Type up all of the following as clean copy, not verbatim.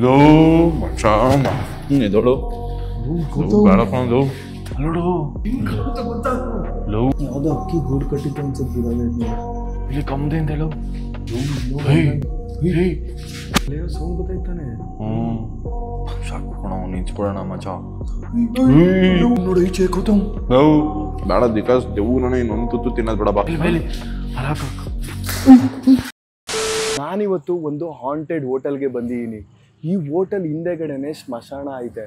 Low ಮಚ್ಚ ಎದೋಳು ಬೇಡಕೊಂಡು ನೋಡು low ಯಾವುದೋ ಅಕ್ಕಿ ಗೂಡು ಕಟ್ಟಿತ್ತು ಅನ್ಸುತ್ತೆ ಇಲ್ಲಿ ಕಮ್ದೆ ಅಂತ ಹೇಳು ಸೌಂಡ್ ಗೊತ್ತಾಯ್ತಾನೆ. ಸಾಕು ಕಣ ನಿಂತ್ಬಿಡೋಣ ಮಚ್ಚ ನೋಡಿ ಈಚೆ ಕೂತವ್ ನಾವು ಬೇಡ ಬಿಕಾಸ್ ದೇವು ನನಗೆ ಇನ್ನೊಂದು ತುತ್ತು ತಿನ್ನೋದು ಬೇಡ ಬಾ. ನಾನಿವತ್ತು ಒಂದು ಹಾಂಟೆಡ್ ಹೋಟೆಲ್ಗೆ ಬಂದಿದ್ದೀನಿ. ಈ ಹೋಟೆಲ್ ಹಿಂದೆಗಡೆನೆ ಸ್ಮಶಾನ ಐತೆ.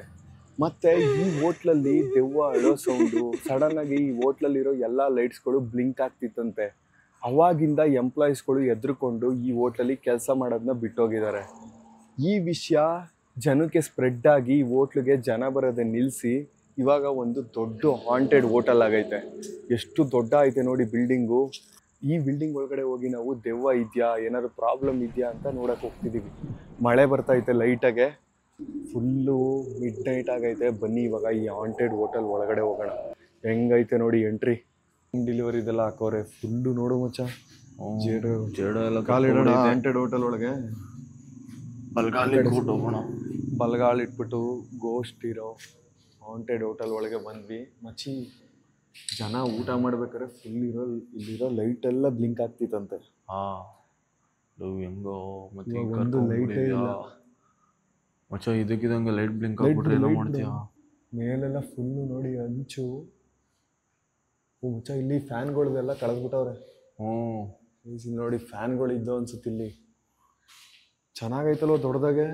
ಮತ್ತೆ ಈ ಹೋಟ್ಲಲ್ಲಿ ದೆವ್ವ ಅಳೋ ಸೌಂಡು ಸಡನ್ನಾಗಿ ಈ ಹೋಟ್ಲಲ್ಲಿರೋ ಎಲ್ಲ ಲೈಟ್ಸ್ಗಳು ಬ್ಲಿಂಕ್ ಆಗ್ತಿತ್ತಂತೆ. ಅವಾಗಿಂದ ಎಂಪ್ಲಾಯೀಸ್ಗಳು ಎದ್ರುಕೊಂಡು ಈ ಹೋಟ್ಲಲ್ಲಿ ಕೆಲಸ ಮಾಡೋದನ್ನ ಬಿಟ್ಟೋಗಿದ್ದಾರೆ. ಈ ವಿಷಯ ಜನಕ್ಕೆ ಸ್ಪ್ರೆಡ್ ಆಗಿ ಈ ಹೋಟ್ಲಿಗೆ ಜನ ಬರೋದೇ ನಿಲ್ಲಿಸಿ ಇವಾಗ ಒಂದು ದೊಡ್ಡ ಹಾಂಟೆಡ್ ಹೋಟೆಲ್ ಆಗೈತೆ. ಎಷ್ಟು ದೊಡ್ಡ ಐತೆ ನೋಡಿ ಬಿಲ್ಡಿಂಗು. ಈ ಬಿಲ್ಡಿಂಗ್ ಒಳಗಡೆ ಹೋಗಿ ನಾವು ದೆವ್ವ ಇದೆಯಾ ಏನಾದ್ರು ಪ್ರಾಬ್ಲಮ್ ಇದೆಯಾ ಅಂತ ನೋಡಕ್ಕೆ ಹೋಗ್ತಿದ್ದೀವಿ. ಮಳೆ ಬರ್ತೈತೆ ಲೈಟಾಗೆ, ಫುಲ್ಲು ಮಿಡ್ ನೈಟ್ ಆಗೈತೆ. ಬನ್ನಿ ಇವಾಗ ಈ ಹಾಂಟೆಡ್ ಹೋಟೆಲ್ ಒಳಗಡೆ ಹೋಗೋಣ. ಹೆಂಗೈತೆ ನೋಡಿ ಎಂಟ್ರಿ. ಡೆಲಿವರಿ ಇದೆಲ್ಲ ಹಾಕೋರೆ ಫುಲ್ಲು ನೋಡು ಮಚ್ಚ. ಜೇಡ ಎಲ್ಲ ಕಾಲಿಡೋಣ ಹಾಂಟೆಡ್ ಹೋಟೆಲ್ ಒಳಗೆ. ಬಲ್ಗಾಲ್ ಇಟ್ಬಿಟ್ಟು ಗೋಸ್ಟ್ ಇರೋ ಹಾಂಟೆಡ್ ಹೋಟೆಲ್ ಒಳಗೆ ಬಂದ್ವಿ ಮಚ್ಚಿ. ಜನ ಊಟ ಮಾಡ್ಬೇಕಾದ್ರೆ ಫುಲ್ ಇಲ್ಲಿರೋ ಲೈಟ್ ಎಲ್ಲ ಬ್ಲಿಂಕ್ ಆಗ್ತಿತ್ತಂತೆ. ಹೆಂಗೋ ಮತ್ತೆ ಒಂದು ಲೈಟೇ ಇಲ್ಲ ಮಚ್ಚ. ಇದಕ್ಕಿದಂಗೆ ಲೈಟ್ ಬ್ಲಿಂಕ್ ಆಗ್ಬಿಟ್ರೆ ಏನೋ ಮಾಡ್ತೀಯ. ಮೇಲೆಲ್ಲ ಫುಲ್ಲು ನೋಡಿ ಅಂಚು. ಮಚ್ಚ ಇಲ್ಲಿ ಫ್ಯಾನ್ಗಳ್ದೆಲ್ಲ ಕಳೆದ್ಬಿಟ್ಟವ್ರೆ. ನೋಡಿ ಫ್ಯಾನ್ಗಳು ಇದ್ದವು ಅನ್ಸುತ್ತೆ ಇಲ್ಲಿ. ಚೆನ್ನಾಗೈತಲ್ವ ದೊಡ್ಡದಾಗೆ.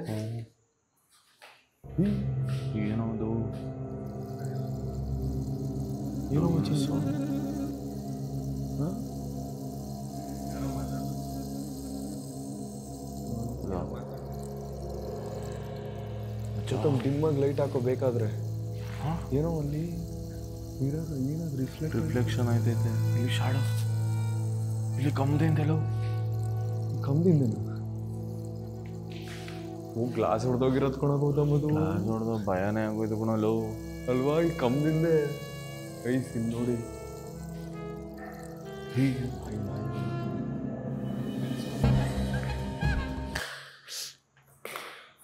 ಏನೋ ಅದು ಏನೋ ಮಚ್ಚ ಡಿಮ್ಮಾಗಿ ಲೈಟ್ ಹಾಕೋ ಬೇಕಾದ್ರೆ. ಏನೋ ಅಲ್ಲಿ ಏನಾದ್ರು ರಿಫ್ಲೆಕ್ಷನ್ ಆಯ್ತೈತೆ. ಇಲ್ಲಿ ಶಾಡೋ ಇಲ್ಲಿ ಕಮ್ದೆ ಅಂತ ಹೇಳು. ಕಮ್ದಿಂದ ಗ್ಲಾಸ್ ಹೊಡೆದೋಗಿರೋದು ಕೊಣಬಹುದು. ಗ್ಲಾಸ್ ಹೊಡೆದ ಭಯನೇ ಆಗೋಯ್ತು ಕಣಲು ಅಲ್ವಾ. ಈ ಕಮ್ದಿಂದೆ ಐಸ್ ನೋಡಿ.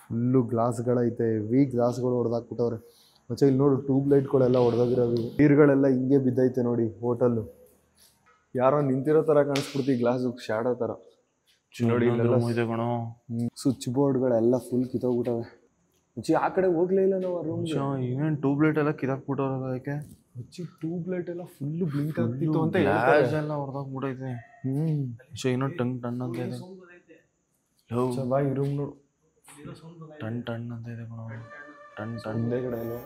ಫುಲ್ಲು ಗ್ಲಾಸ್ಗಳೈತೆ. ಹೆವಿ ಗ್ಲಾಸ್ಗಳು ಹೊಡೆದಾಕ್ಬಿಟ್ಟವ್ರೆ ಮಚ್ಚ. ಇಲ್ಲಿ ನೋಡು ಟ್ಯೂಬ್ ಲೈಟ್ಗಳೆಲ್ಲ ಹೊಡೆದೋಗಿರೋದು. ನೀರುಗಳೆಲ್ಲ ಹಿಂಗೆ ಬಿದ್ದೈತೆ ನೋಡಿ ಹೋಟೆಲ್ಲು. ಯಾರೋ ನಿಂತಿರೋ ಥರ ಕಾಣಿಸ್ಬಿಡ್ತೀವಿ ಗ್ಲಾಸು ಶಾಡೋ ಥರ ನೋಡಿ. ಇಲ್ಲೆಲ್ಲ ಸ್ವಿಚ್ ಬೋರ್ಡ್ಗಳೆಲ್ಲ ಫುಲ್ ಕಿತ್ತೋಗ್ಬಿಟ್ಟವೆ ಮಚ್ಚಿ. ಆ ಕಡೆ ಹೋಗ್ಲೇ ಇಲ್ಲ ನಾವು ಆ ರೂಮ್. ಇವೇನು ಟ್ಯೂಬ್ ಲೈಟ್ ಎಲ್ಲ ಕಿತ್ತಾಕ್ಬಿಟ್ಟವ್ರಲ್ಲ ಅದಕ್ಕೆ ಮಚ್ಚಿ. ಟ್ಯೂಬ್ ಲೈಟ್ ಎಲ್ಲ ಫುಲ್ಲು ಬ್ಲಿಂಕ್ ಆಗ್ತಿತ್ತು ಅಂತ ಎಲ್ಲ ಹೊಡೆದಾಗ್ಬಿಟ್ಟೈತೆ. ಏನೋ ಟನ್ ಟನ್ ಅಂತ ಇದೆ. ಬಾ ಈ ರೂಮ್ ನೋಡು. ಟನ್ ಟನ್ ಅಂತ ಇದೆ ಕಣ. ಟನ್ ಟನ್ ಕಡೆ ಅಲ್ವಾ.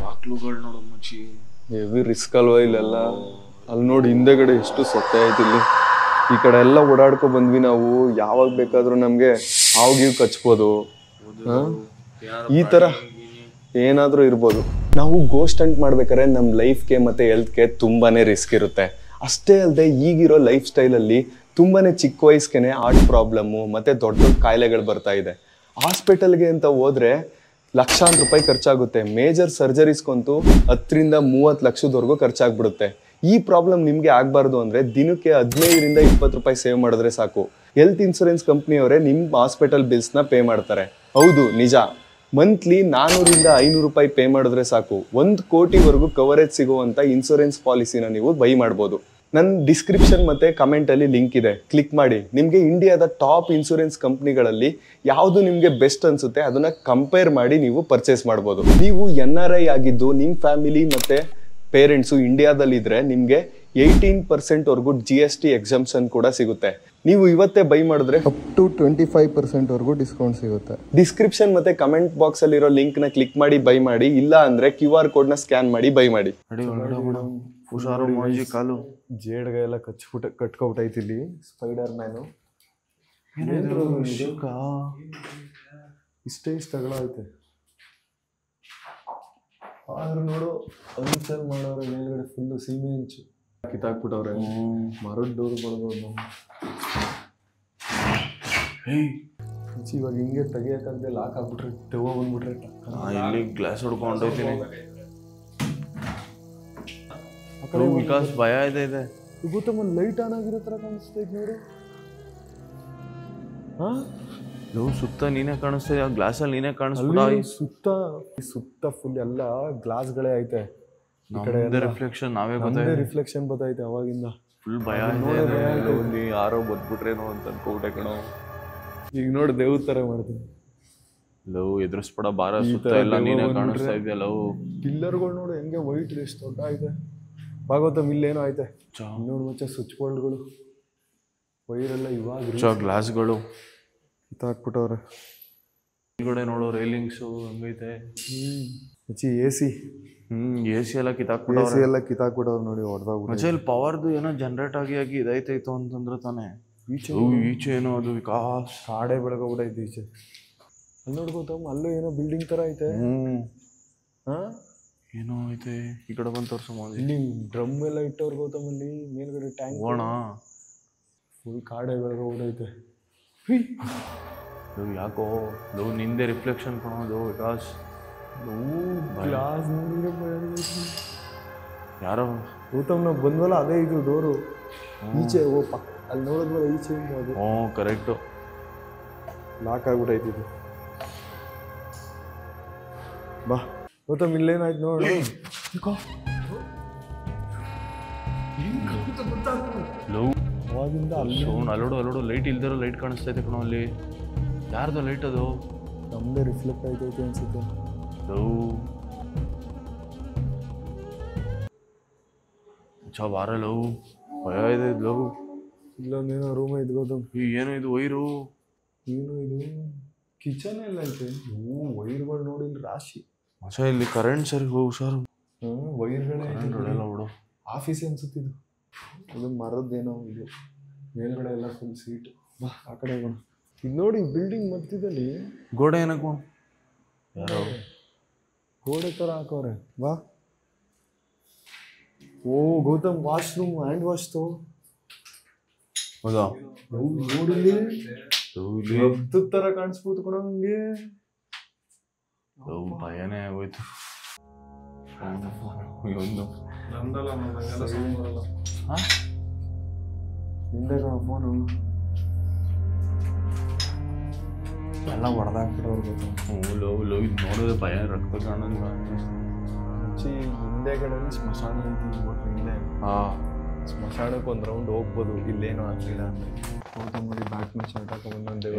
ಬಾಕ್ಲುಗಳು ನೋಡು ಮಚ್ಚಿ. ಹೆವಿ ರಿಸ್ಕ್ ಅಲ್ವಾ ಇಲ್ಲೆಲ್ಲ. ಅಲ್ಲಿ ನೋಡಿ ಹಿಂದೆಗಡೆ ಎಷ್ಟು ಸೊತ್ತೆ ಆಯ್ತು ಇಲ್ಲಿ. ಈ ಕಡೆ ಎಲ್ಲ ಓಡಾಡ್ಕೊ ಬಂದ್ವಿ ನಾವು. ಯಾವಾಗ ಬೇಕಾದ್ರೂ ನಮ್ಗೆ ಹಾವು ಕಚ್ಬೋದು. ಈ ತರ ಏನಾದ್ರೂ ಇರ್ಬೋದು. ನಾವು ಗೋಸ್ಟ್ ಹಂಟ್ ಮಾಡ್ಬೇಕಾದ್ರೆ ನಮ್ಮ ಲೈಫ್ಗೆ ಮತ್ತೆ ಹೆಲ್ತ್ಗೆ ತುಂಬಾನೇ ರಿಸ್ಕ್ ಇರುತ್ತೆ. ಅಷ್ಟೇ ಅಲ್ಲದೆ ಈಗಿರೋ ಲೈಫ್ ಸ್ಟೈಲಲ್ಲಿ ತುಂಬಾನೇ ಚಿಕ್ಕ ವಯಸ್ಸಿಗೆ ಹಾರ್ಟ್ ಪ್ರಾಬ್ಲಮ್ಮು ಮತ್ತೆ ದೊಡ್ಡ ದೊಡ್ಡ ಕಾಯಿಲೆಗಳು ಬರ್ತಾ ಇದೆ. ಹಾಸ್ಪಿಟಲ್ಗೆ ಅಂತ ಹೋದ್ರೆ ಲಕ್ಷಾಂತರ ರೂಪಾಯಿ ಖರ್ಚಾಗುತ್ತೆ. ಮೇಜರ್ ಸರ್ಜರೀಸ್ಗಂತೂ 10ರಿಂದ 30 ಲಕ್ಷದವರೆಗೂ ಖರ್ಚಾಗ್ಬಿಡುತ್ತೆ. ಈ ಪ್ರಾಬ್ಲಮ್ ನಿಮಗೆ ಆಗಬಾರ್ದು ಅಂದರೆ ದಿನಕ್ಕೆ 15ರಿಂದ 20 ರೂಪಾಯಿ ಸೇವ್ ಮಾಡಿದ್ರೆ ಸಾಕು. ಹೆಲ್ತ್ ಇನ್ಶೂರೆನ್ಸ್ ಕಂಪ್ನಿಯವರೇ ನಿಮ್ಮ ಹಾಸ್ಪಿಟಲ್ ಬಿಲ್ಸ್ನ ಪೇ ಮಾಡ್ತಾರೆ. ಹೌದು ನಿಜ. ಮಂತ್ಲಿ 400ರಿಂದ 500 ರೂಪಾಯಿ ಪೇ ಮಾಡಿದ್ರೆ ಸಾಕು 1 ಕೋಟಿವರೆಗೂ ಕವರೇಜ್ ಸಿಗುವಂಥ ಇನ್ಶೂರೆನ್ಸ್ ಪಾಲಿಸಿನ ನೀವು ಬೈ ಮಾಡ್ಬೋದು. ನನ್ನ ಡಿಸ್ಕ್ರಿಪ್ಷನ್ ಮತ್ತು ಕಮೆಂಟಲ್ಲಿ ಲಿಂಕ್ ಇದೆ, ಕ್ಲಿಕ್ ಮಾಡಿ. ನಿಮಗೆ ಇಂಡಿಯಾದ ಟಾಪ್ ಇನ್ಶೂರೆನ್ಸ್ ಕಂಪ್ನಿಗಳಲ್ಲಿ ಯಾವುದು ನಿಮಗೆ ಬೆಸ್ಟ್ ಅನಿಸುತ್ತೆ ಅದನ್ನು ಕಂಪೇರ್ ಮಾಡಿ ನೀವು ಪರ್ಚೇಸ್ ಮಾಡ್ಬೋದು. ನೀವು NRI ಆಗಿದ್ದು ನಿಮ್ಮ ಫ್ಯಾಮಿಲಿ ಮತ್ತು ಪೇರೆಂಟ್ಸು ಇಂಡಿಯಾದಲ್ಲಿದ್ದರೆ ನಿಮಗೆ 18% GST ಎಕ್ಸಂಪ್ಷನ್ ಕೂಡ ಸಿಗುತ್ತೆ. ನೀವು ಇವತ್ತೇ ಬೈ ಮಾಡಿದ್ರೆ ಅಪ್ ಟು 25% ಡಿಸ್ಕೌಂಟ್ ಸಿಗುತ್ತೆ. ಡಿಸ್ಕ್ರಿಪ್ಷನ್ ಮತ್ತು ಕಮೆಂಟ್ ಬಾಕ್ಸಲ್ಲಿರೋ ಲಿಂಕ್ನ ಕ್ಲಿಕ್ ಮಾಡಿ ಬೈ ಮಾಡಿ. ಇಲ್ಲ ಅಂದರೆ QR ಕೋಡ್ನ ಸ್ಕ್ಯಾನ್ ಮಾಡಿ ಬೈ ಮಾಡಿ. ಹುಷಾರು ಮಾಜಿ ಕಾಲು ಜೇಡ್ಗೆ ಎಲ್ಲ ಕಟ್ಕೊಬಿಟ್ಟೈತಿ ಇಲ್ಲಿ. ಸ್ಪೈಡರ್ ಮ್ಯಾನು ಇಷ್ಟೇ ತಗೊಳ ಐತೆ. ಆದ್ರೂ ನೋಡು ಅನ್ಸಲ್ ಮಾಡೋರು ಮೇಲ್ಗಡೆ ಫುಲ್ಲು ಸೀಮೆ ಹಂಚು ಕಿತ್ತಾಕ್ಬಿಟ್ಟವ್ರೆ. ಮರದ ಡೋರ್ ಬರ್ಬೋದು. ಇವಾಗ ಹಿಂಗೆ ತೆಗಿಯಕ್ಕಂತೆ ಲಾಕ್ ಆಗ್ಬಿಟ್ರೆ ದೆವ್ವ ಬಂದ್ಬಿಟ್ರೆ ಇಲ್ಲಿ ಗ್ಲಾಸ್ ಹೊಡ್ಕೊಂಡೋಗ್ತೀನಿ. ವಿಕಾಸ್ ಭಯ ಇದೆ. ಗೊತ್ತ ಒಂದು ಲೈಟ್ ಆನ್ ಆಗಿರೋ ಥರ ಕಾಣಿಸ್ತೈತೆ ನೋಡು. ಲವ್ ಸುತ್ತ ನೀನೇ ಕಾಣಿಸ್ತಾ ಇದೆಯಾ ಗ್ಲಾಸಲ್ಲಿ ನೀನೇ ಕಾಣಿಸ್ಬಿಡ ಸುತ್ತ ಫುಲ್ ಎಲ್ಲ ಗ್ಲಾಸ್ಗಳೇ ಐತೆ ಈ ಕಡೆ ರಿಫ್ಲೆಕ್ಷನ್ ನಾವೇ ರಿಫ್ಲೆಕ್ಷನ್ ಬತ್ತೈತೆ ಅವಾಗಿಂದ ಫುಲ್ ಭಯ ಇದೆ ಯಾರೋ ಬಂದ್ಬಿಟ್ರೇನೋ ಅಂತ ಅನ್ಕೋಬಿಟ್ಟೆ ಕಣೋ ಈಗ ನೋಡಿ ದೇವ್ರ ತರ ಮಾಡ್ತೀನಿ ಲವ್ ಎದುರಿಸ್ಬಿಡ ಬಾರ ಸುತ್ತ ಎಲ್ಲ ನೀನೇ ಕಾಣಿಸ್ತಾ ಇದೆಯಾ ಲವ್ ಪಿಲ್ಲರ್ಗಳು ನೋಡಿ ಹೆಂಗೆ ವೈಟ್ ಎಷ್ಟು ದೊಡ್ಡ ಐತೆ ಭಾಗವತಮ್ ಇಲ್ಲೇನೋ ಐತೆ ನೋಡಿ ಮಚ್ಚ ಸ್ವಿಚ್ ಬೋರ್ಡ್ಗಳು ವೈರೆಲ್ಲ ಇವಾಗ ಗ್ಲಾಸ್ಗಳು ಕಿತ್ತಾಕ್ಬಿಟ್ಟವ್ರೆ ಒಳಗಡೆ ನೋಡೋ ರೈಲಿಂಗ್ಸು ಹಂಗೈತೆ ಮಚ್ಚಿ ಎ.ಸಿ ಎಲ್ಲ ಕಿತ್ತಾಕ್ಬಿಟ್ಟವ್ರೆ ಎಲ್ಲ ಕಿತ್ತಾಕ್ಬಿಟ್ಟವ್ರು ನೋಡಿ ಹೊಡೆದಾಗ್ಬಿಟ್ಟು ಮಚ್ಚ ಇಲ್ಲಿ ಪವರ್ದು ಏನೋ ಜನರೇಟ್ ಆಗಿ ಇದೈತೈತು ಅಂತಂದ್ರೆ ತಾನೆ ಈಚೆ ಏನೋ ಅದು ವಿಕಾಸ್ ಕಾಡೆ ಬೆಳಗೋಗ್ಬಿಟ್ಟೈತೆ ಈಚೆ ಅಲ್ಲಿ ನೋಡ್ಕೋತಮ್ಮ ಅಲ್ಲೂ ಏನೋ ಬಿಲ್ಡಿಂಗ್ ತರ ಐತೆ ಏನೋ ಐತೆ ಈ ಕಡೆ ಬಂದು ತೋರ್ಸೋ ಇಲ್ಲಿ ಡ್ರಮ್ ಎಲ್ಲ ಇಟ್ಟವ್ರು ಗೌತಮ್ ಅಲ್ಲಿ ಮೇಲ್ಗಡೆ ಟ್ಯಾಂಕ್ ಹೋಗೋಣ ಫುಲ್ ಕಾಡೆ ಬೆಳಗೋಗ್ಬಿಟ್ಟೈತೆ ಯಾಕೋ ಲವ್ ನಿಂದೆ ರಿಫ್ಲೆಕ್ಷನ್ ಕಾಣೋದು ವಿಕಾಸ್ ಗ್ಲಾಸ್ ಯಾರೋ ಗೌತಮ್ ನಾವು ಬಂದ್ವಲ್ಲ ಅದೇ ಇದು ಡೋರು ಈಚೆ ಅಲ್ಲಿ ನೋಡಿದ್ವಲ್ಲ ಈಚೆ ಅದು ಕರೆಕ್ಟು ಲಾಕ್ ಆಗ್ಬಿಟ್ಟೈತಿದ್ದು ಬಾ ಗೌತಮ್ ಇಲ್ಲೇನಾಯ್ತು ನೋಡಿ ಅವಾಗಿಂದ ಅಲ್ಲೋಡು ಲೈಟ್ ಇಲ್ದಿರೋ ಲೈಟ್ ಕಾಣಿಸ್ತೈತೆ ಕಣೋ ಅಲ್ಲಿ ಯಾರ್ದು ಲೈಟ್ ಅದು ನಮ್ದೇ ರಿಫ್ಲೆಕ್ಟ್ ಆಯ್ತೈತೆ ಅನ್ಸುತ್ತೆ ಬಾರ ಲವ್ ಭಯ ಇದೆ ಲವ್ ಇಲ್ಲೊಂದೇನೋ ರೂಮ್ ಐತೆ ಗೌತಮ್ ಏನೋ ಇದು ವೈರು ಏನು ಇದು ಕಿಚನ್ ಎಲ್ಲ ಐತೆ ವೈರ್ಗಳು ನೋಡಿ ರಾಶಿ ಮಚ್ಚ ಇಲ್ಲಿ ಕರೆಂಟ್ ಸರಿ ಹೋಗು ಸರ್ ವೈರ್ಗಳೇ ಬಿಡು ಆಫೀಸ್ ಅನ್ಸುತ್ತಿದ್ದು ಅದು ಮರದ್ದೇನೋ ಇದು ಮೇಲ್ಗಡೆ ಎಲ್ಲ ಫುಲ್ ಸೀಟ್ ಬಾ ಆ ಕಡೆ ಹೋಗೋಣ ಇದು ನೋಡಿ ಬಿಲ್ಡಿಂಗ್ ಮತ್ತಿದಲ್ಲಿ ಗೋಡೆ ಏನಕ್ಕೂ ಯಾರೋ ಗೋಡೆ ಥರ ಹಾಕೋರೆ ಬಾ ಓ ಗೌತಮ್ ವಾಶ್ರೂಮ್ ಹ್ಯಾಂಡ್ ವಾಶ್ ತೋ ಹೌದಾ ನೋಡಿಲ್ಲಿ ತರ ಕಾಣಿಸ್ಬೋದು ಕಣ ಹಂಗೆ ಭಯನೇ ಆಗೋಯ್ತು ನಿಂದೆ ಕಣ ಫೋನು ಎಲ್ಲ ಹೊಡೆದಾಕ್ಬಿಟ್ಟವ್ರು ಲವ್ ಇದು ನೋಡಿದ್ರೆ ಭಯ ರಕ್ತ ಕಾಣೋದು ಹಿಂದೆ ಕಡೆ ಸ್ಮಶಾನ ಐತಿ ಹಿಂದೆ ಸ್ಮಶಾನಕ್ಕೆ ಒಂದು ರೌಂಡ್ ಹೋಗ್ಬೋದು ಇಲ್ಲೇನೋ ಆಗ್ಲಿಲ್ಲ ಅಂದ್ರೆ ಗೌತಮ್ ನೋಡಿ ಬ್ಯಾಟ್ಮನ್ ಶರ್ಟ್ ಹಾಕೊಂಡ್ಬಂದೆ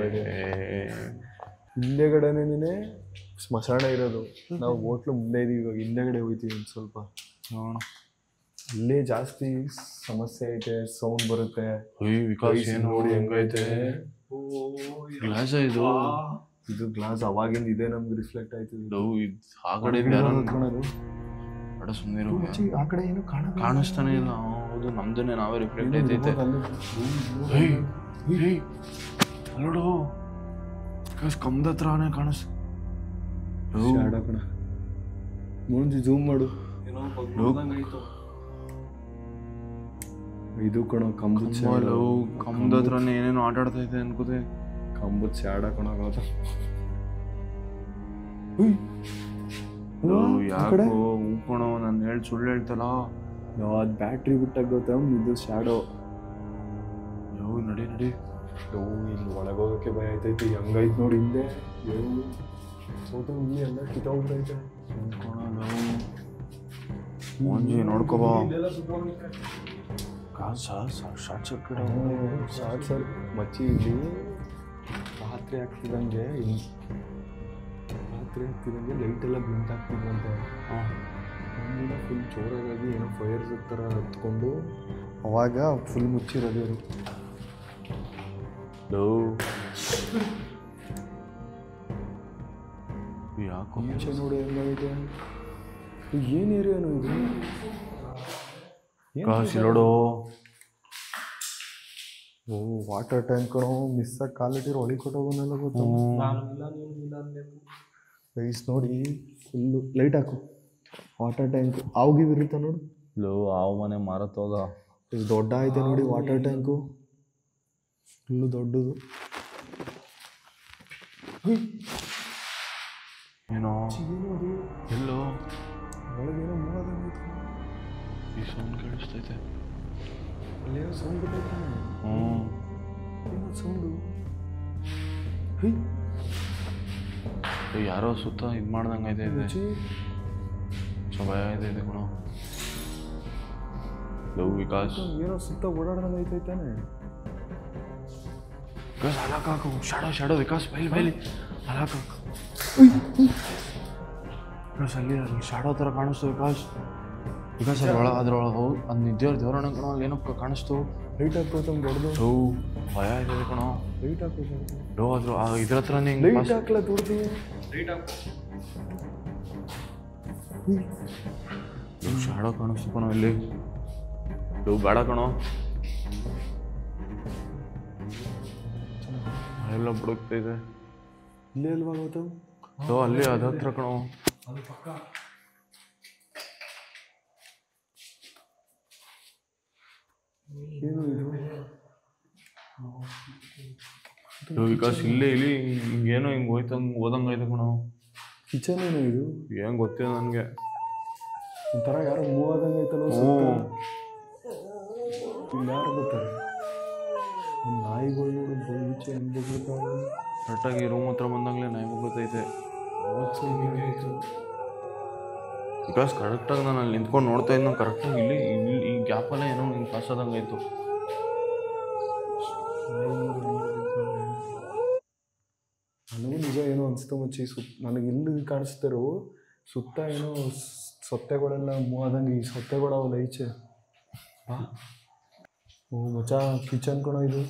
ಹಿಂದೆಗಡೆನೇ ಸ್ಮಶಾನ ಇರೋದು ನಾವು ಹೋಟ್ಲು ಮುಂದೆ ಇದೀವಿ ಇವಾಗ ಹಿಂದೆಗಡೆ ಹೋಗ್ತೀವಿ ಒಂದು ಸ್ವಲ್ಪ ನೋಡೋಣ ಅಲ್ಲೇ ಜಾಸ್ತಿ ಸಮಸ್ಯೆ ಐತೆ ಸೌಂಡ್ ಬರುತ್ತೆ ವಿಕಾಸ್ ಏನು ನೋಡಿ ಹೆಂಗೈತೆ ಗ್ಲಾಸ್ ಇದು ಗ್ಲಾಸ್ ಅವಾಗಿಂದ ಇದೆ ನಮ್ಗೆ ರಿಫ್ಲೆಕ್ಟ್ ಆಯ್ತದೆ ಆ ಕಡೆ ಸುಮ್ಮನೆ ಆ ಕಡೆ ಏನು ಕಾಣಿಸ್ತಾನೆ ಇಲ್ಲ ಹೌದು ನಮ್ದನ್ನೇ ನಾವೇ ರಿಫ್ಲೆಕ್ಟ್ ಐತೈತೆ ನೋಡು ಕಮ್ದ ಹತ್ರನೇ ಕಾಣಿಸ್ ಮುಂದೆ ಜೂಮ್ ಮಾಡು ಇದು ಕಣ ಕಂಬದ ಹತ್ರನೇ ಏನೇನೋ ಆಟ ಆಡ್ತೈತೆ ಅನ್ಕೋತೆ ಕಂಬದ ಶಾಡ ಕಣ ಯಾಕೋ ಹೂಕೋಣ ನಾನು ಸುಳ್ಳು ಹೇಳ್ತಲ್ಲ ಅದು ಬ್ಯಾಟ್ರಿ ಬಿಟ್ಟಾಗ ಗೌತಮ್ ಇದು ಶಾಡೋ ನಡಿ ಇಲ್ಲಿ ಒಳಗೋಗಕ್ಕೆ ಭಯ ಆಯ್ತೈತಿ ಹಂಗೈತೆ ನೋಡಿ ಹಿಂದೆ ಗೌತಮ್ ಇಲ್ಲಿ ಎಲ್ಲ ಕಿತ್ತೋಗ್ಬಿಟ್ಟೈತೆ ನೋಡ್ಕೋಬಾ ಶಾರ್ಟ್ ಸರ್ ಮಚ್ಚಿ ಇಲ್ಲಿ ರಾತ್ರಿ ಆಗ್ತಿದಂಗೆ ಲೈಟ್ ಎಲ್ಲ ಬ್ಲಿಂಕ್ ಆಗ್ತಿದ್ವಂತೆ ಒಂದಿನ ಫುಲ್ ಜೋರಾಗಿ ಏನೋ ಫೈರ್ ಥರ ಹತ್ಕೊಂಡು ಅವಾಗ ಫುಲ್ ಮುಚ್ಚಿರೋದು ಯಾಕೋ ಮುಂಚೆ ನೋಡಿ ಹೆಂಗಾಗಿದೆ ಏನು ಏರಿಯಾನು ಇದು ನೋಡು ಓ ವಾಟರ್ ಟ್ಯಾಂಕ್ ಕಣೋ ಮಿಸ್ ಆಗಿ ಕಾಲಿಟ್ಟಿರೋ ಹೊಳಿ ಕೊಟ್ಟೋಗೋನೆಲ್ಲ ಗೊತ್ತು ಗೈಸ್ ನೋಡಿ ಫುಲ್ಲು ಲೈಟ್ ಹಾಕು ವಾಟರ್ ಟ್ಯಾಂಕ್ ಆವ್ಗಿ ಇರುತ್ತೆ ನೋಡು ಆವು ಮನೆ ಮಾರತ್ತೋಗ ಇದು ದೊಡ್ಡ ಐತೆ ನೋಡಿ ವಾಟರ್ ಟ್ಯಾಂಕು ಫುಲ್ಲು ದೊಡ್ಡದು ಏನೋ ಎಲ್ಲೋ ಒಳಗೇನೋ ಮೂವದಂಗೈತೆ ಈ ಸೌಂಡ್ ಕೇಳಿಸ್ತೈತೆ ಅಲ್ಲೇನೋ ಸೌಂಡ್ ಬರ್ತೈತೆ ಏನೋ ಸೌಂಡು ಯಾರೋ ಸುತ್ತ ಇದು ಮಾಡ್ದಂಗೆ ಐತೆ ಇದೆ ಸೊ ಭಯ ಇದೆ ಕಣೋ. ಲವ್ ವಿಕಾಸ್ ಏನೋ ಸುತ್ತ ಓಡಾಡ್ದಂಗೆ ಐತೈತಾನೆ. ವಿಕಾಸ್ ಅಲಾಕಾಕು ಶಾಡೋ ವಿಕಾಸ್ ಬೈಲಿ ಅಲಾಕಾಕು ವಿಕಾಸ್ ಅಲ್ಲಿ ಶಾಡೋ ಥರ ಕಾಣಿಸ್ತು ವಿಕಾಸ್ ಅದ್ರೊಳಗೆ ಹೌದು ಅದು ದೇವ್ರಣ್ಣ ಕಣೋ ಅಲ್ಲಿ ಏನೋ ಕಾಣಿಸ್ತು. ಲೈಟ್ ಹಾಕೋತಮ್ ದೊಡ್ಡದು ಭಯ ಇದೆ ಕಣೋ. ಲೈಟ್ ಹಾಕೋದು ಲೋ ಅದ್ರ ಇದ್ರ ಹತ್ರನೇ ಲೈಟ್ ಹಾಕ್ಲ ದೊಡ್ಡದು ಶಾಡೋ ಕಾಣಿಸ್ತು ಕಣೋ ಇಲ್ಲಿ. ಲೋ ಬೇಡ ಕಣೋ ಎಲ್ಲ ಬುಡುಕ್ತಾ ಇದೆ. ಇಲ್ಲೇ ಅಲ್ವಾ ಗೌತಮ್? ಲೋ ಅಲ್ಲಿ ಅದ ಹತ್ರ ಕಣೋ. ಅದು ಪಕ್ಕ ಏನು ಇದು? ವಿಕಾಸ್ ಇಲ್ಲಿ ಹಿಂಗೇನೋ ಹಿಂಗೆ ಓದಂಗೈತೆ ಕಣೋ. ಕಿಚನ್ ಏನೋ ಇದು? ಏನು ಗೊತ್ತಿಲ್ಲ ನನಗೆ. ಒಂಥರ ಯಾರೋ ಮೂವ್ ಆದಂಗೆ ಐತಲ್ಲ. ಯಾರು ಬರ್ತಾರೆ? ನಾಯಿಗಳು ನೋಡು ಈಚೆ ಹಿಂದೆ ಕರೆಕ್ಟಾಗಿ ರೂಮ್ ಹತ್ರ ಬಂದಾಗಲೇ ನಾಯಿ ಗೊತ್ತೈತೆ. ವಿಕಾಸ್ ಕರೆಕ್ಟಾಗಿ ನಾನು ಅಲ್ಲಿ ನಿಂತ್ಕೊಂಡು ನೋಡ್ತಾ ಇದ್ದ ಕರೆಕ್ಟಾಗಿ ಇಲ್ಲಿ ಈ ಗ್ಯಾಪಲ್ಲೇ ಏನೋ ಹಿಂಗೆ ಪಾಸ್ ಆದಂಗೆ ಆಯಿತು. ನನಗೂ ನಿಜ ಏನೋ ಅನಿಸ್ತು ಮಚ್ಚಿ. ನನಗೆ ಇಲ್ಲಿ ಕಾಣಿಸ್ತಾರೋ ಸುತ್ತ ಏನೋ ಸೊತ್ತೆಗಳೆಲ್ಲ ಮೂವ್ ಆದಂಗೆ. ಈ ಸೊತ್ತೆಗಳವಲ್ಲ ಈಚೆ. ಓ ಮಚ್ಚ ಕಿಚನ್ ಕಣೋ ಇದು.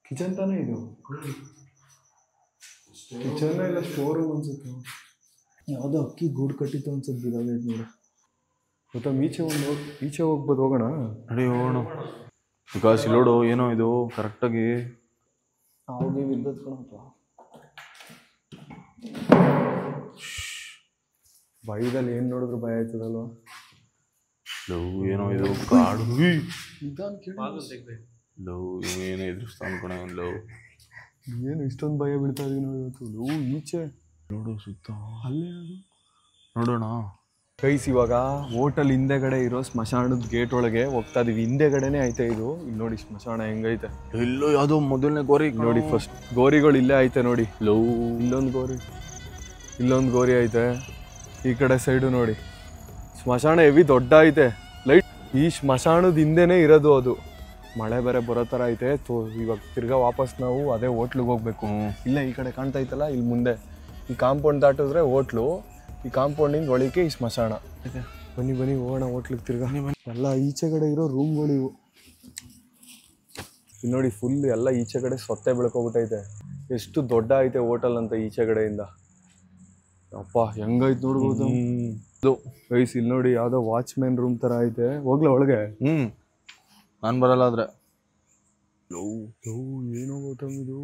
ಕಿಚನ್ ತಾನೇ ಇದು? ಕಿಚನ್ ಇಲ್ಲ ಸ್ಟೋರ್ ರೂಮ್ ಅನ್ಸುತ್ತೆ. ಯಾವುದೋ ಅಕ್ಕಿ ಗೂಡು ಕಟ್ಟಿತ್ತು ಅನ್ಸುತ್ತೆ ಬಿದ್ದಾಗೈತೆ ನೋಡಿ. ಗೊತ್ತಾ ಈಚೆ ಹೋಗ್ಬೋದು. ಹೋಗೋಣ ನಡಿ ಹೋಗೋಣ. ವಿಕಾಸ್ ಇಲ್ಲೋಡು ಏನೋ ಇದು ಕರೆಕ್ಟಾಗಿ ಅವಾಗ ಇದ್ದದ್ದು ಕಣಪ್ಪ. ಭಯದಲ್ಲಿ ಏನು ನೋಡಿದ್ರು ಭಯ ಆಯ್ತದಲ್ವ. ಲವ್ ಏನೋ ಇದು ಕಾಡು ನಿಧಾನ ಕೇಳಿ. ಲವ್ ಏನೋ ಎದುರಿಸ್ತಾನೆ ಕಣ ಲವ್. ಏನು ಇಷ್ಟೊಂದು ಭಯ ಬೀಳ್ತಾ ಇದೀವಿ ನಾವು ಇವತ್ತು. ಲವ್ ಈಚೆ ನೋಡು ಸುತ್ತ ಅಲ್ಲೇ ಅದು ನೋಡೋಣ. ಗೈಸ್ ಇವಾಗ ಹೋಟೆಲ್ ಹಿಂದೆಗಡೆ ಇರೋ ಸ್ಮಶಾನದ ಗೇಟ್ ಒಳಗೆ ಹೋಗ್ತಾ ಇದೀವಿ. ಹಿಂದೆಗಡೆನೇ ಐತೆ ಇದು. ಇಲ್ಲಿ ನೋಡಿ ಸ್ಮಶಾನ ಹೆಂಗೈತೆ. ಎಲ್ಲೋ ಯಾವುದೋ ಮೊದಲನೇ ಗೋರಿ ನೋಡಿ. ಫಸ್ಟ್ ಗೋರಿಗಳು ಇಲ್ಲೇ ಐತೆ ನೋಡಿ. ಲವ್ ಇಲ್ಲೊಂದು ಗೋರಿ ಐತೆ. ಈ ಕಡೆ ಸೈಡು ನೋಡಿ ಸ್ಮಶಾನ ಹೆವಿ ದೊಡ್ಡ ಐತೆ. ಲೈಟ್ ಈ ಸ್ಮಶಾನದ ಹಿಂದೆನೇ ಇರೋದು ಅದು. ಮಳೆ ಬೇರೆ ಬರೋ ಥರ ಐತೆ. ಇವಾಗ ತಿರ್ಗಾ ವಾಪಸ್ ನಾವು ಅದೇ ಹೋಟ್ಲಿಗೆ ಹೋಗ್ಬೇಕು. ಇಲ್ಲ ಈ ಕಡೆ ಕಾಣ್ತಾ ಐತಲ್ಲ ಇಲ್ಲಿ ಮುಂದೆ ಈ ಕಾಂಪೌಂಡ್ ದಾಟಿದ್ರೆ ಹೋಟ್ಲು. ಈ ಕಾಂಪೌಂಡಿಂದ ಒಳಗೆ ಈ ಸ್ಮಶಾನ. ಬನ್ನಿ ಹೋಗೋಣ ಹೋಟ್ಲಿಗೆ ತಿರ್ಗಾ. ಎಲ್ಲ ಈಚೆ ಕಡೆ ಇರೋ ರೂಮ್ಗಳು ಇವು. ಇಲ್ಲಿ ನೋಡಿ ಫುಲ್ ಎಲ್ಲ ಈಚೆ ಕಡೆ ಸೊತ್ತೆ ಬೆಳ್ಕೊಬಿಟ್ಟೈತೆ. ಎಷ್ಟು ದೊಡ್ಡ ಐತೆ ಹೋಟೆಲ್ ಅಂತ ಈಚೆ ಕಡೆಯಿಂದ. ಅಪ್ಪ ಹೆಂಗೈತೆ ನೋಡ್ಬೋದು. ಗೈಸ್ ಇಲ್ಲಿ ನೋಡಿ ಯಾವುದೋ ವಾಚ್ಮ್ಯಾನ್ ರೂಮ್ ಥರ ಐತೆ. ಹೋಗ್ಲಾ ಒಳಗೆ? ನಾನು ಬರಲ್ಲ ಆದ್ರೆ. ಏನೋ ಗೌತಮ್ ಇದು.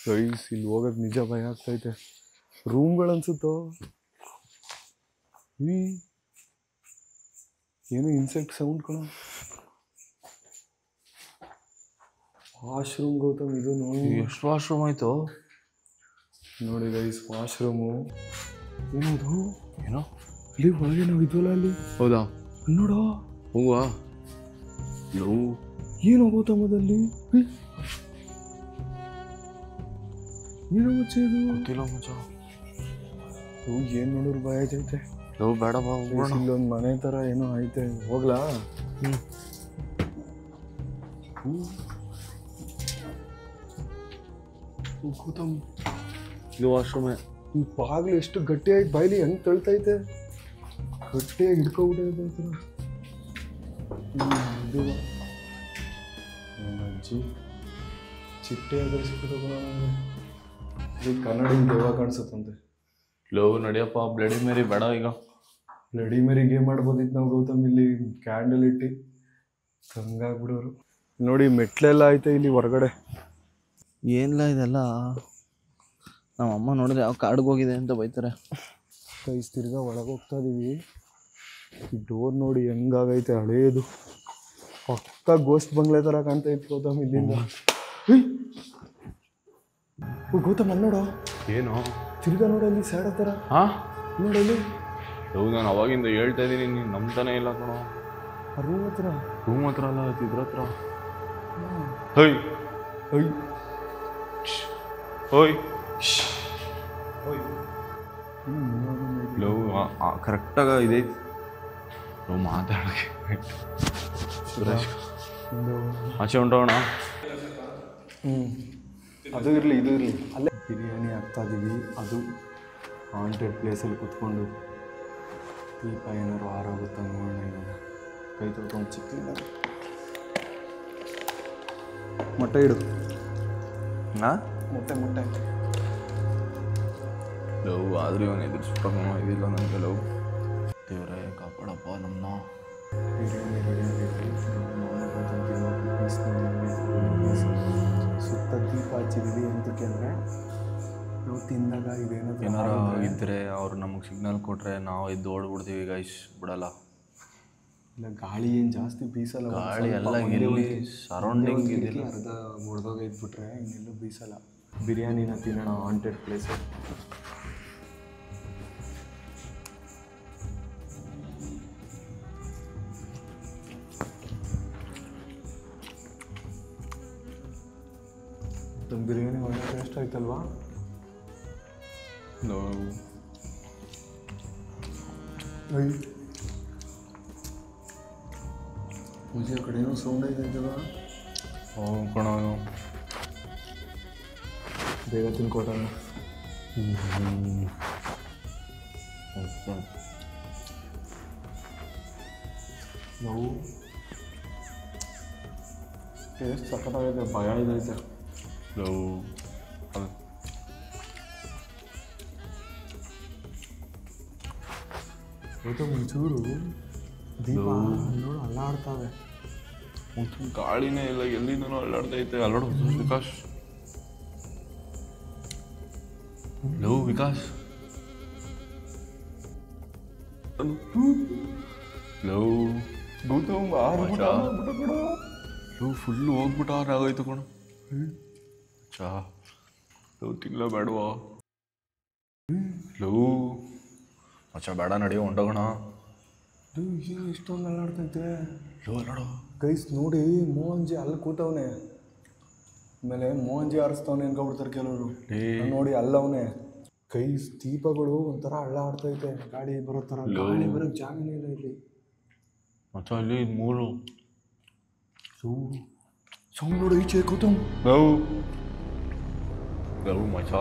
ಗೈಸ್ ಇಲ್ಲಿ ಹೋಗೋದು ನಿಜ ಭಯ ಆಗ್ತೈತೆ. ರೂಮ್ಗಳು ಅನ್ಸುತ್ತೋ. ಏನು ಇನ್ಸೆಕ್ಟ್ ಸೌಂಡ್ ಕಣ. ವಾಶ್ರೂಮ್ ಗೌತಮ್ ಇದು. ನೋಡಿ ಎಷ್ಟು ವಾಶ್ರೂಮ್ ಆಯ್ತು ನೋಡಿ ಗೈಸ್ ವಾಶ್ರೂಮು. ಏನದು? ಏನೋ ಇಲ್ಲಿ ಒಳಗೆ ನಾವು ಇದ್ವಲ್ಲ ಅಲ್ಲಿ. ಹೌದಾ? ನೋಡೋ ಹೂವಾ. ಲವ್ ಏನು ಗೌತಮದಲ್ಲಿ ಏನೋ ಮಚ್ಚ ಇದು? ಗೊತ್ತಿಲ್ಲ ಮಚ್ಚ. ಏನು ನೋಡಿದ್ರು ಭಯ ಐತೈತೆ. ಲವ್ ಬೇಡ ಬಾ. ಇಲ್ಲೊಂದು ಮನೆ ಥರ ಏನೋ ಐತೆ. ಹೋಗ್ಲಾ? ಗೌತಮ್ ಇದು ವಾಶ್ರೂಮೇ. ಈ ಬಾಗ್ಲು ಎಷ್ಟು ಗಟ್ಟಿಯಾಗಿ ಬಾಯ್ಲಿ ಹೆಂಗೆ ತಳ್ತೈತೆ. ಗಟ್ಟಿಯಾಗಿ ಹಿಡ್ಕೊಬಿಟ್ಟೈತೆ. ಇದು ಅಜ್ಜಿ ಚಿಟ್ಟೆ ಅದ್ರ ಸಿಕ್ಕಿದ ಕನ್ನಡಿ ದೇವ ಕಾಣಿಸುತ್ತಂತೆ. ಲವ್ ನಡಿಯಪ್ಪ. ಬ್ಲಡಿ ಮೇರಿ ಬೇಡ ಈಗ. ಬ್ಲಡಿ ಮೇರಿ ಗೇಮ್ ಮಾಡ್ಬೋದಿತ್ತು ನಾವು ಗೌತಮ್. ಇಲ್ಲಿ ಕ್ಯಾಂಡಲ್ ಇಟ್ಟು ಹಂಗಾಗ್ಬಿಡೋರು. ನೋಡಿ ಮೆಟ್ಲೆಲ್ಲ ಐತೆ ಇಲ್ಲಿ ಹೊರಗಡೆ. ಏನಿಲ್ಲ ಇದೆಲ್ಲ ನಮ್ಮ ಅಮ್ಮ ನೋಡಿದ್ರೆ ಯಾವ ಕಾಡಿಗೆ ಹೋಗಿದೆ ಅಂತ ಬೈತಾರೆ. ಕೈಸ್ ತಿರ್ಗಾ ಒಳಗೆ ಹೋಗ್ತಾ ಇದೀವಿ. ಈ ಡೋರ್ ನೋಡಿ ಹೆಂಗಾಗೈತೆ ಹಳೇದು. ಪಕ್ಕ ಗೋಸ್ಟ್ ಬಂಗ್ಲೆ ಥರ ಕಾಣ್ತಾ ಇತ್ತು ಗೌತಮ್ ಇಲ್ಲಿಂದ. ಗೌತಮ್ ಅಲ್ಲಿ ನೋಡೋ. ಏನು? ತಿರ್ಗಾ ನೋಡಲ್ಲಿ ಸ್ಯಾಡ ಥರ. ಹಾಂ ನೋಡಲ್ಲಿ. ಹೌದು ನಾನು ಅವಾಗಿಂದ ಹೇಳ್ತಾ ಇದ್ದೀನಿ, ನೀನು ನಂಬ್ತಾನೆ ಇಲ್ಲ ಕಣೋ. ಆ ರೂಮ್ ಹತ್ರ ಅಲ್ಲ ಇದ್ರ ಹತ್ರ. ಹೋಯ್ ಹೋಯ್ ಹೋಯ್ ಲವ್ ಕರೆಕ್ಟಾಗ ಇದೆ ಲವ್ ಮಾತಾಡೋಕ್ಕೆ ಸುರೇಶ್ ಆಚೆ ಹೊಂಟೋಣ. ಅದು ಇರಲಿ ಇದು ಇರಲಿ. ಅಲ್ಲೇ ಬಿರಿಯಾನಿ ಹಾಕ್ತಾ ಇದ್ದೀವಿ, ಅದು ಹಾಂಟೆಡ್ ಪ್ಲೇಸಲ್ಲಿ ಕುತ್ಕೊಂಡು ದೀಪ ಏನಾರು ಆರೋಗುತ್ತಾ ನೋಡೋಣ. ಇವಾಗ ಕೈ ತೊಳ್ಕೊಂಡು ಚಿಕ್ಕಲಿಲ್ಲ ಮೊಟ್ಟೆ ಇಡು. ಹಾಂ ಮೊಟ್ಟೆ ಲವ್ ಆದರೂ ಇವನು ಎದುರಿಸ್ಬಿಟ್ಟು ಇದಿಲ್ಲ ನನಗೆ ಲವ್. ದೇವರೇ ಕಾಪಾಡಪ್ಪ ನಮ್ಮನ್ನ. ಬಿರಿಯಾನಿ ರೆಡಿ ಆಗೈತಿ. ಸುತ್ತ ದೀಪ ಹಚ್ಚಿದ್ದೀವಿ ಎಂತಕ್ಕೆ ಅಂದರೆ ನಾವು ತಿಂದಾಗ ಏನಾರ ಇದ್ದರೆ ಅವ್ರು ನಮಗೆ ಸಿಗ್ನಲ್ ಕೊಟ್ಟರೆ ನಾವು ಎದ್ದು ಓಡ್ಬಿಡ್ತೀವಿ ಗೈಸ್, ಬಿಡಲ್ಲ. ಇಲ್ಲ ಗಾಳಿ ಏನು ಜಾಸ್ತಿ ಬೀಸಲ್ಲ. ಗಾಳಿ ಎಲ್ಲ ಎಲ್ಲಿ ಸರೌಂಡಿಂಗ್ ಇದಿಲ್ಲ. ಅರ್ಧ ಮುಡ್ದಾಗ ಇದ್ಬಿಟ್ರೆ ಇನ್ನೆಲ್ಲೂ ಬೀಸಲ್ಲ. ಬಿರಿಯಾನಿನ ತಿನ್ನೋಣ ಹಾಂಟೆಡ್ ಪ್ಲೇಸ್. ಬಿರಿಯಾನಿ ಒಳ್ಳೆ ಟೇಸ್ಟ್ ಆಯ್ತಲ್ವಾ? ಪೂಜೆ ಕಡೆ ಏನೋ ಸೌಂಡ್ ಐತಲ್ಲ. ಕಣ ಬೇಗ ತಿನ್ಕೊಟ್ಟಣ. ನಾವು ಟೇಸ್ಟ್ ಸಖತ್ತಾಗೈತೆ, ಭಯ ಇದೈತೆ. ಮುಂಚೂರು ದೀಪ ನೋಡು ಅಲ್ಲಾಡ್ತಾವೆ. ಗಾಳಿನೇ ಇಲ್ಲ, ಎಲ್ಲಿಂದನೋ ಅಲ್ಲಾಡ್ತೈತೆ. ಅಲ್ಲಾಡು Vikas. Love Vikas love Gautam love full ಹೋಗ್ಬಿಟ್ಟ ಆಗೋಯ್ತು ಕಣ. ಚಾ ಲವ್ ತಿನ್ಲ ಬೇಡವಾ? ಲವ್ ಮಚ್ಚ ಬೇಡ, ನಡಿಯೋ ಹೊಂಟೋಗೋಣ. ಏನು ಇಷ್ಟೊಂದು ಅಲ್ಲಾಡ್ತೈತೆ? ಲವ್ ಅಲ್ಲಾಡೋ ಗೈಸ್ ನೋಡಿ, ಮೋಹನ್ಜಿ ಅಲ್ಲಿ ಕೂತವನೆ. ಆಮೇಲೆ ಮೋಹನ್ಜಿ ಆರಿಸ್ತವನೆ ಅನ್ಕೊಬಿಡ್ತಾರೆ ಕೆಲವರು. ನೋಡಿ ಅಲ್ಲವನೇ. ಗೈಸ್ ದೀಪಗಳು ಒಂಥರ ಅಲ್ಲಾಡ್ತೈತೆ, ಗಾಡಿ ಬರೋ ಥರ. ಗಾಳಿ ಬರೋಕ್ಕೆ ಜಾಗನೇ ಇಲ್ಲ ಇಲ್ಲಿ ಮಚ್ಚ. ಇಲ್ಲಿ ಮೂರು ಸೌಂಡ್ ನೋಡು ಈಚೆ ಗೌತಮ್. ಲವ್ ಲವ್ ಮಚ್ಚ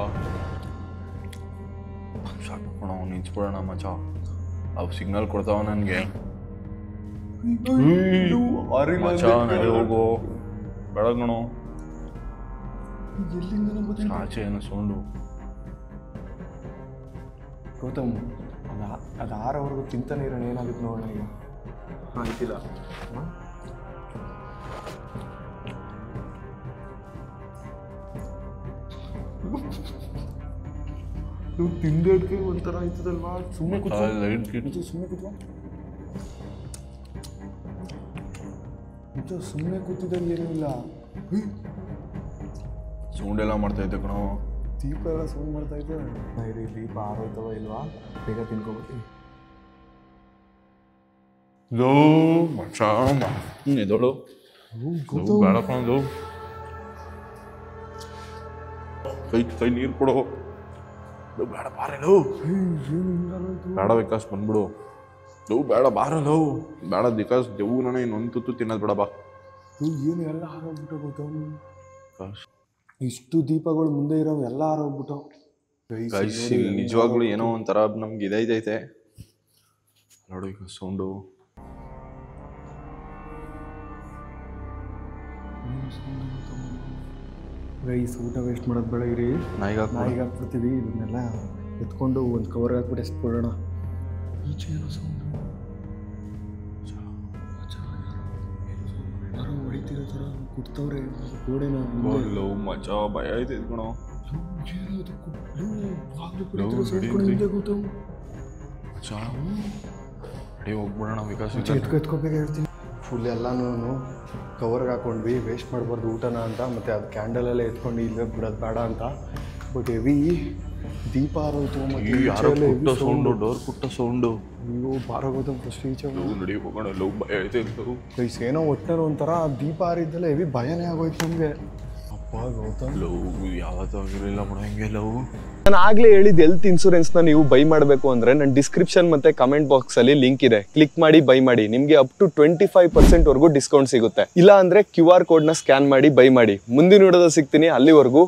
ಸಾಕೋಣ, ನಿಂತ್ಬಿಡೋಣ ಮಚ್ಚ. ಅವು ಸಿಗ್ನಲ್ ಕೊಡ್ತಾವ ನನಗೆ. ಮಚ್ಚ ನಡಿ ಹೋಗು, ಬೆಳಗ್ನೋ. ಎಲ್ಲಿಂದ ಆಚೆ ಏನೋ ಸೌಂಡು. ಗೌತಮ್ ಅದು ಆರವರೆಗೂ ತಿಂತಾನೆ ಇರೋಣ, ಏನಾಗುತ್ತೆ ನೋಡೋಣ ಈಗ. ಆಯ್ತಿಲ್ಲ. ನೀವು ತಿಂದೇಡ್ಕೆ ಒಂಥರ ಆಯ್ತದಲ್ವಾ? ಸುಮ್ಮನೆ ಸುಮ್ಮನೆ ಸುಮ್ಮನೆ ಕೂತಿದ್ದಂಗೆ ಏನೂ ಇಲ್ಲ. ಸೌಂಡ್ ಎಲ್ಲ ಮಾಡ್ತೈತೆ ಕಣೋ. ದೀಪ ಎಲ್ಲ ಸೌಂಡ್ ಮಾಡ್ತೈತೆ. ಇರಿ, ದೀಪ ಆರೋಯ್ತವ ಇಲ್ವಾ? ಬೇಗ ತಿನ್ಕೊಬರ್ತೀವಿ. ಲೋ ಮಚ್ಚ ಎದೋಳು ಬೇಡ ಕಣೋ. ಕೈ ನೀರು ಕೊಡೋ. ಬೇಡ ಬಾರಲು. ಬೇಡ ವಿಕಾಸ್ ಬಂದ್ಬಿಡು. ಲವ್ ಬೇಡ ಬಾರಲು. ಬೇಡ ವಿಕಾಸ್, ದೇವು ನಾನು ಇನ್ನೊಂದು ತುತ್ತು ತಿನ್ನೋದು ಬೇಡ ಬಾ. ಏನು ಎಲ್ಲ ಹಾರೋಗ್ಬಿಟ್ಟು ಗೌತಮ್. ಇಷ್ಟು ದೀಪಗಳು ಮುಂದೆ ಇರೋ ಎಲ್ಲ ಹಾರೋಗ್ಬಿಟ್ಟು. ಗೈಸ್ ಇಲ್ಲಿ ನಿಜವಾಗ್ಲೂ ಏನೋ ಒಂಥರ ನಮ್ಗೆ ಇದೈತೈತೆ ನೋಡು. ಈಗ ಸೌಂಡು ಗೈಸ್, ಊಟ ವೇಸ್ಟ್ ಮಾಡೋದು ಬೇಡ. ಇರಿ, ನಾಯಿಗೆ ಹಾಕ್ಬಿಡ್ತೀವಿ. ಇದನ್ನೆಲ್ಲ ಎತ್ಕೊಂಡು ಒಂದು ಕವರ್ಗೆ ಹಾಕ್ಬಿಟ್ಟು ಎಸ್ಬಿಡೋಣ. ಈಚೆ ಏನೋ ಸೌಂಡು. ಯಾರೋ ಹೊಡಿತಿರೋ ಥರ ಕುಡ್ತವ್ರೆ ಗೋಡೆನ. ಲವ್ ಮಚ್ಚ ಭಯ ಆಯ್ತೈತೆ ಕಣೋ. ರೆಡಿ ಹೋಗ್ಬಿಡೋಣ ವಿಕಾಸ್. ಎತ್ಕೋಬೇಕಾಗಿ ಹೇಳ್ತೀನಿ. ಫುಲ್ ಎಲ್ಲನೂ ಕವರ್ಗೆ ಹಾಕ್ಕೊಂಡ್ವಿ, ವೇಸ್ಟ್ ಮಾಡಬಾರ್ದು ಊಟನ ಅಂತ. ಮತ್ತು ಅದು ಕ್ಯಾಂಡಲೆಲ್ಲ ಎತ್ಕೊಂಡು ಇಲ್ಲೇ ಬಿಡೋದು ಬೇಡ ಅಂತ. ಬಟ್ ಹೆವಿ ದೀಪ ಆರೋಯ್ತು ಈ ಯಾರೋ ಪುಟ್ಟ ಸೌಂಡು, ಡೋರ್ ಪುಟ್ಟ ಸೌಂಡು. ಅಯ್ಯೋ ಬಾರಾಗೋದು ಫಸ್ಟ್ ಈಚೆ ನಡಿ ಹೋಗೋಣ. ಲವ್ ಭಯ ಐತೆ ಲವ್. ಗೈಸ್ ಏನೋ ಒಟ್ಟಿನಲ್ಲಿ ಒಂಥರ ದೀಪ ಆರಿದ್ದಲ್ಲ ಹೆವಿ ಭಯನೇ ಆಗೋಯ್ತು ನಮಗೆ. ಅಪ್ಪ ಗೌತಮ್ ಲವ್ ಯಾವತ್ತಾಗಿರಲಿಲ್ಲ ಮಾಡೋ ಹಿಂಗೆ ಲವ್. ನಾನು ಆಗ್ಲೇ ಹೇಳಿದ ಹೆಲ್ತ್ ಇನ್ಶೂರೆನ್ಸ್ನ ನೀವು ಬೈ ಮಾಡಬೇಕು ಅಂದ್ರೆ ನನ್ನ ಡಿಸ್ಕ್ರಿಪ್ಷನ್ ಮತ್ತೆ ಕಮೆಂಟ್ ಬಾಕ್ಸ್ ಅಲ್ಲಿ ಲಿಂಕ್ ಇದೆ, ಕ್ಲಿಕ್ ಮಾಡಿ ಬೈ ಮಾಡಿ. ನಿಮಗೆ ಅಪ್ ಟು 25% ವರೆಗೂ ಡಿಸ್ಕೌಂಟ್ ಸಿಗುತ್ತೆ. ಇಲ್ಲ ಅಂದ್ರೆ QR ಕೋಡ್ನ ಸ್ಕ್ಯಾನ್ ಮಾಡಿ ಬೈ ಮಾಡಿ. ಮುಂದಿನ ವಿಡಿಯೋದಲ್ಲಿ ಸಿಗ್ತೀನಿ, ಅಲ್ಲಿವರೆಗೂ